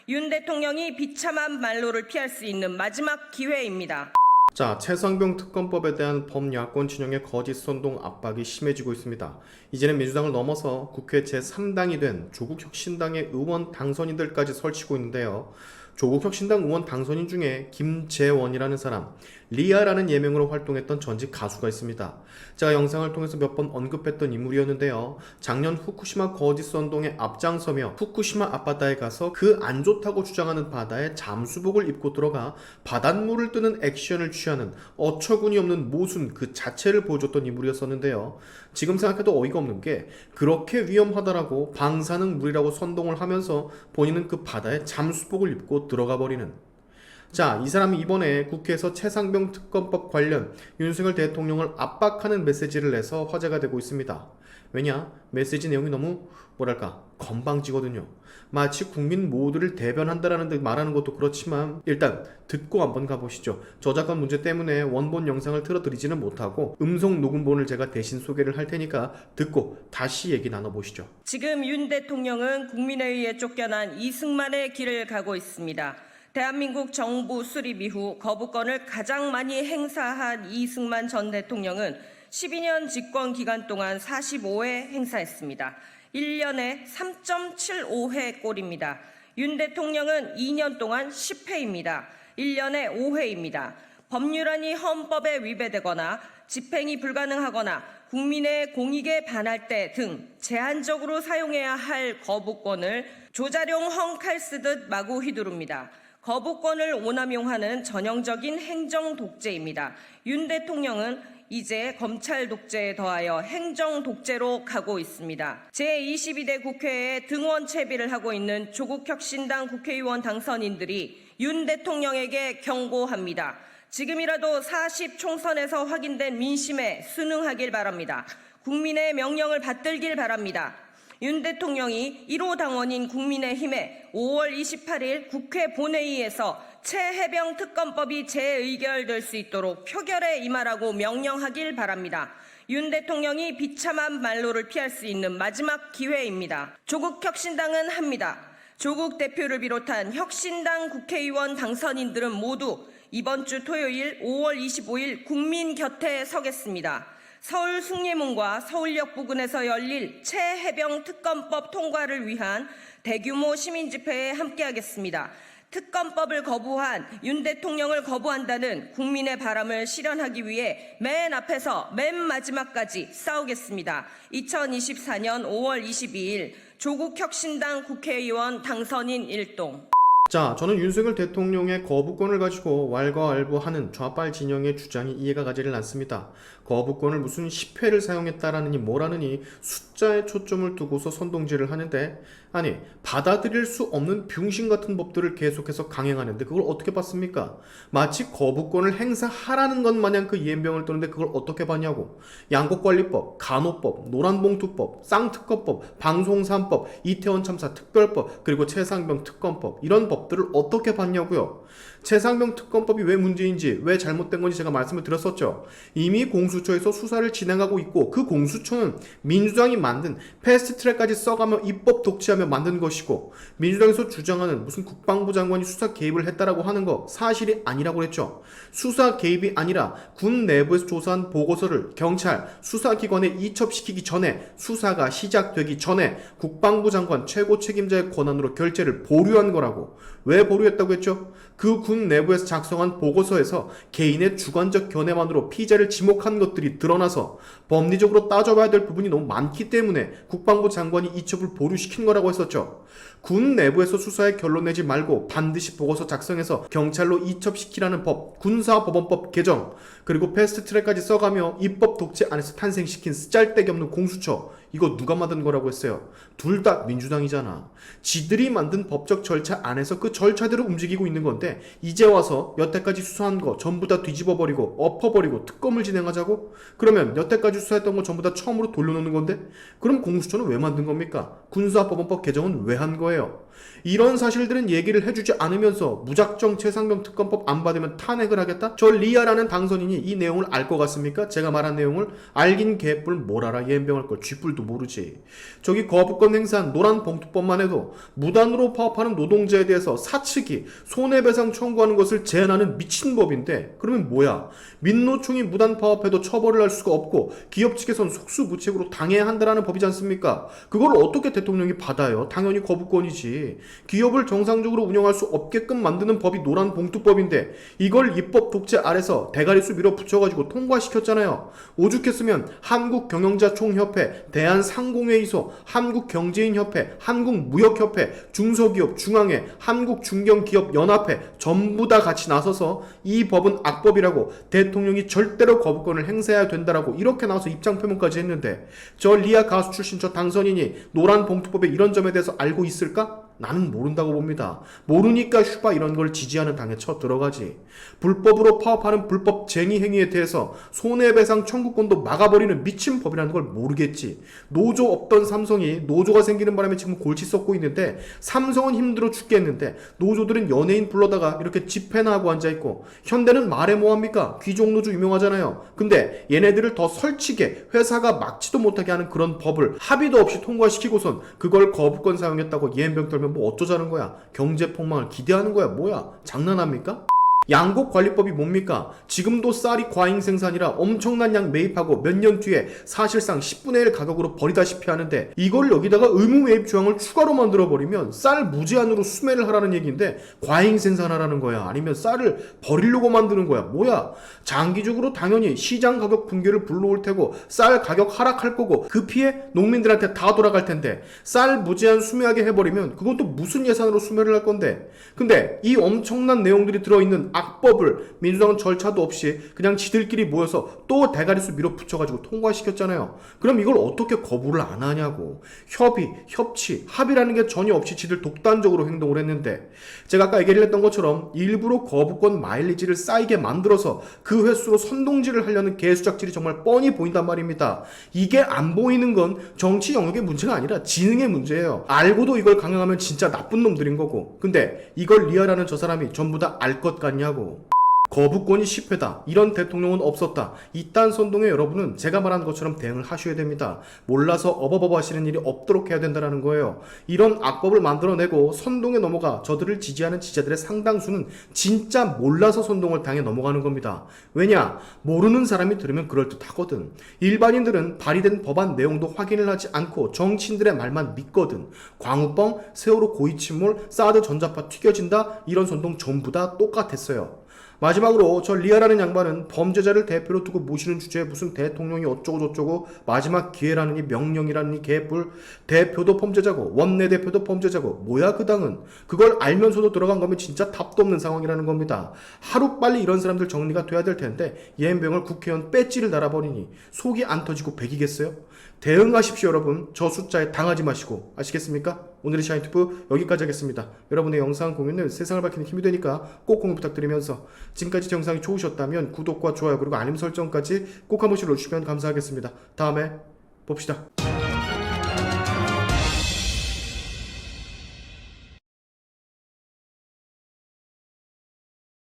윤 대통령이 비참한 말로를 피할 수 있는 마지막 기회입니다. 자, 최상병 특검법에 대한 범야권 진영의 거짓 선동 압박이 심해지고 있습니다. 이제는 민주당을 넘어서 국회 제3당이 된 조국혁신당의 의원 당선인들까지 설치고 있는데요. 조국혁신당 의원 당선인 중에 김재원이라는 사람, 리아라는 예명으로 활동했던 전직 가수가 있습니다. 제가 영상을 통해서 몇 번 언급했던 인물이었는데요. 작년 후쿠시마 거짓 선동에 앞장서며 후쿠시마 앞바다에 가서 그 안 좋다고 주장하는 바다에 잠수복을 입고 들어가 바닷물을 뜨는 액션을 취하는 어처구니 없는 모순 그 자체를 보여줬던 인물이었었는데요. 지금 생각해도 어이가 없는 게 그렇게 위험하다라고 방사능 물이라고 선동을 하면서 본인은 그 바다에 잠수복을 입고 들어가 버리는. 자, 이 사람이 이번에 국회에서 최상병 특검법 관련 윤석열 대통령을 압박하는 메시지를 내서 화제가 되고 있습니다. 왜냐? 메시지 내용이 너무 건방지거든요. 마치 국민 모두를 대변한다라는 듯 말하는 것도 그렇지만 일단 듣고 한번 가보시죠. 저작권 문제 때문에 원본 영상을 틀어드리지는 못하고 음성 녹음본을 제가 대신 소개를 할 테니까 듣고 다시 얘기 나눠보시죠. 지금 윤 대통령은 국민에 의해 쫓겨난 이승만의 길을 가고 있습니다. 대한민국 정부 수립 이후 거부권을 가장 많이 행사한 이승만 전 대통령은 12년 집권 기간 동안 45회 행사했습니다. 1년에 3.75회 꼴입니다. 윤 대통령은 2년 동안 10회입니다. 1년에 5회입니다. 법률안이 헌법에 위배되거나 집행이 불가능하거나 국민의 공익에 반할 때 등 제한적으로 사용해야 할 거부권을 조자룡 헝칼 쓰듯 마구 휘두릅니다. 거부권을 오남용하는 전형적인 행정 독재입니다. 윤 대통령은 이제 검찰 독재에 더하여 행정 독재로 가고 있습니다. 제22대 국회에 등원 채비를 하고 있는 조국혁신당 국회의원 당선인들이 윤 대통령에게 경고합니다. 지금이라도 40 총선에서 확인된 민심에 순응하길 바랍니다. 국민의 명령을 받들길 바랍니다. 윤 대통령이 1호 당원인 국민의힘에 5월 28일 국회 본회의에서 최해병 특검법이 재의결될 수 있도록 표결에 임하라고 명령하길 바랍니다. 윤 대통령이 비참한 말로를 피할 수 있는 마지막 기회입니다. 조국 혁신당은 합니다. 조국 대표를 비롯한 혁신당 국회의원 당선인들은 모두 이번 주 토요일 5월 25일 국민 곁에 서겠습니다. 서울 숭례문과 서울역 부근에서 열릴 최해병 특검법 통과를 위한 대규모 시민집회에 함께하겠습니다. 특검법을 거부한 윤 대통령을 거부한다는 국민의 바람을 실현하기 위해 맨 앞에서 맨 마지막까지 싸우겠습니다. 2024년 5월 22일 조국혁신당 국회의원 당선인 일동. 자, 저는 윤석열 대통령의 거부권을 가지고 왈가왈부하는 좌빨 진영의 주장이 이해가 가지를 않습니다. 거부권을 무슨 10회를 사용했다라느니 뭐라느니 숫자에 초점을 두고서 선동질을 하는데, 아니 받아들일 수 없는 병신 같은 법들을 계속해서 강행하는데 그걸 어떻게 봤습니까? 마치 거부권을 행사하라는 것 마냥 그 이행병을 떠는데 그걸 어떻게 봤냐고. 양곡관리법, 간호법, 노란봉투법, 쌍특검법, 방송산법, 이태원 참사 특별법, 그리고 최상병 특검법, 이런 법들을 어떻게 봤냐고요. 최상병 특검법이 왜 문제인지, 왜 잘못된 건지 제가 말씀을 드렸었죠. 이미 공수처에서 수사를 진행하고 있고 그 공수처는 민주당이 만든 패스트트랙까지 써가며 입법 독재하며 만든 것이고, 민주당에서 주장하는 무슨 국방부 장관이 수사 개입을 했다라고 하는 거 사실이 아니라고 했죠. 수사 개입이 아니라 군 내부에서 조사한 보고서를 경찰, 수사기관에 이첩시키기 전에, 수사가 시작되기 전에 국방부 장관 최고 책임자의 권한으로 결재를 보류한 거라고. 왜 보류했다고 했죠? 그 군 내부에서 작성한 보고서에서 개인의 주관적 견해만으로 피의자를 지목한 것들이 드러나서 법리적으로 따져봐야 될 부분이 너무 많기 때문에 국방부 장관이 이첩을 보류시킨 거라고 했었죠. 군 내부에서 수사에 결론 내지 말고 반드시 보고서 작성해서 경찰로 이첩시키라는 법, 군사법원법 개정, 그리고 패스트트랙까지 써가며 입법 독재 안에서 탄생시킨 쓰잘데기 없는 공수처, 이거 누가 만든 거라고 했어요? 둘 다 민주당이잖아. 지들이 만든 법적 절차 안에서 그 절차대로 움직이고 있는 건데 이제 와서 여태까지 수사한 거 전부 다 뒤집어버리고 엎어버리고 특검을 진행하자고? 그러면 여태까지 수사했던 거 전부 다 처음으로 돌려놓는 건데? 그럼 공수처는 왜 만든 겁니까? 군사법원법 개정은 왜 한 거예요? 이런 사실들은 얘기를 해주지 않으면서 무작정 최상병 특검법 안 받으면 탄핵을 하겠다? 저 리아라는 당선인이 이 내용을 알 것 같습니까? 제가 말한 내용을 알긴 개뿔 뭘 알아. 예병할 걸 쥐뿔 지들도 모르지. 저기 거부권 행사한 노란 봉투법만 해도 무단으로 파업하는 노동자에 대해서 사측이 손해배상 청구하는 것을 제한하는 미친 법인데, 그러면 뭐야? 민노총이 무단 파업해도 처벌을 할 수가 없고 기업 측에선 속수무책으로 당해야 한다라는 법이지 않습니까? 그걸 어떻게 대통령이 받아요? 당연히 거부권이지. 기업을 정상적으로 운영할 수 없게끔 만드는 법이 노란 봉투법인데 이걸 입법 독재 아래서 대가리수 밀어붙여가지고 통과시켰잖아요. 오죽했으면 한국경영자총협회, 대한상공회의소, 한국경제인협회, 한국무역협회, 중소기업 중앙회, 한국중견기업연합회 전부 다 같이 나서서 이 법은 악법이라고, 대통령이 절대로 거부권을 행사해야 된다라고 이렇게 나와서 입장표명까지 했는데, 저 리아 가수 출신 저 당선인이 노란 봉투법의 이런 점에 대해서 알고 있을까? 나는 모른다고 봅니다. 모르니까 슈바 이런 걸 지지하는 당에 쳐 들어가지. 불법으로 파업하는 불법쟁이 행위에 대해서 손해배상 청구권도 막아버리는 미친 법이라는 걸 모르겠지. 노조 없던 삼성이 노조가 생기는 바람에 지금 골치 썩고 있는데, 삼성은 힘들어 죽겠는데 노조들은 연예인 불러다가 이렇게 집회나 하고 앉아있고, 현대는 말해 뭐합니까? 귀족노조 유명하잖아요. 근데 얘네들을 더 설치게 회사가 막지도 못하게 하는 그런 법을 합의도 없이 통과시키고선 그걸 거부권 사용했다고 예행병 떨면 뭐 어쩌자는 거야? 경제폭망을 기대하는 거야? 뭐야? 장난합니까? 양곡관리법이 뭡니까? 지금도 쌀이 과잉 생산이라 엄청난 양 매입하고 몇 년 뒤에 사실상 10분의 1 가격으로 버리다시피 하는데, 이걸 여기다가 의무 매입 조항을 추가로 만들어버리면 쌀 무제한으로 수매를 하라는 얘기인데 과잉 생산하라는 거야? 아니면 쌀을 버리려고 만드는 거야? 뭐야? 장기적으로 당연히 시장 가격 붕괴를 불러올 테고 쌀 가격 하락할 거고 그 피해 농민들한테 다 돌아갈 텐데, 쌀 무제한 수매하게 해버리면 그건 또 무슨 예산으로 수매를 할 건데? 근데 이 엄청난 내용들이 들어있는 악법을 민주당은 절차도 없이 그냥 지들끼리 모여서 또 대가리수 밀어붙여가지고 통과시켰잖아요. 그럼 이걸 어떻게 거부를 안 하냐고. 협의, 협치, 합의라는 게 전혀 없이 지들 독단적으로 행동을 했는데, 제가 아까 얘기를 했던 것처럼 일부러 거부권 마일리지를 쌓이게 만들어서 그 횟수로 선동질을 하려는 개수작질이 정말 뻔히 보인단 말입니다. 이게 안 보이는 건 정치 영역의 문제가 아니라 지능의 문제예요. 알고도 이걸 강행하면 진짜 나쁜 놈들인 거고, 근데 이걸 리아라는 저 사람이 전부 다 알 것 같냐고. 거부권이 10회다. 이런 대통령은 없었다. 이딴 선동에 여러분은 제가 말한 것처럼 대응을 하셔야 됩니다. 몰라서 어버버버 하시는 일이 없도록 해야 된다는 거예요. 이런 악법을 만들어내고 선동에 넘어가 저들을 지지하는 지지자들의 상당수는 진짜 몰라서 선동을 당해 넘어가는 겁니다. 왜냐? 모르는 사람이 들으면 그럴듯하거든. 일반인들은 발의된 법안 내용도 확인을 하지 않고 정치인들의 말만 믿거든. 광우뻥, 세월호 고위침몰, 사드 전자파 튀겨진다, 이런 선동 전부 다 똑같았어요. 마지막으로 저 리아라는 양반은 범죄자를 대표로 두고 모시는 주제에 무슨 대통령이 어쩌고저쩌고 마지막 기회라느니 명령이라느니 개뿔, 대표도 범죄자고 원내대표도 범죄자고 뭐야 그 당은. 그걸 알면서도 들어간 거면 진짜 답도 없는 상황이라는 겁니다. 하루빨리 이런 사람들 정리가 돼야 될 텐데 예행병을 국회의원 배지를 달아버리니 속이 안 터지고 백이겠어요? 대응하십시오 여러분. 저 숫자에 당하지 마시고. 아시겠습니까? 오늘의 샤인투프 여기까지 하겠습니다. 여러분의 영상 공유는 세상을 밝히는 힘이 되니까 꼭 공유 부탁드리면서, 지금까지 제 영상이 좋으셨다면 구독과 좋아요 그리고 알림 설정까지 꼭 한 번씩 눌러주시면 감사하겠습니다. 다음에 봅시다.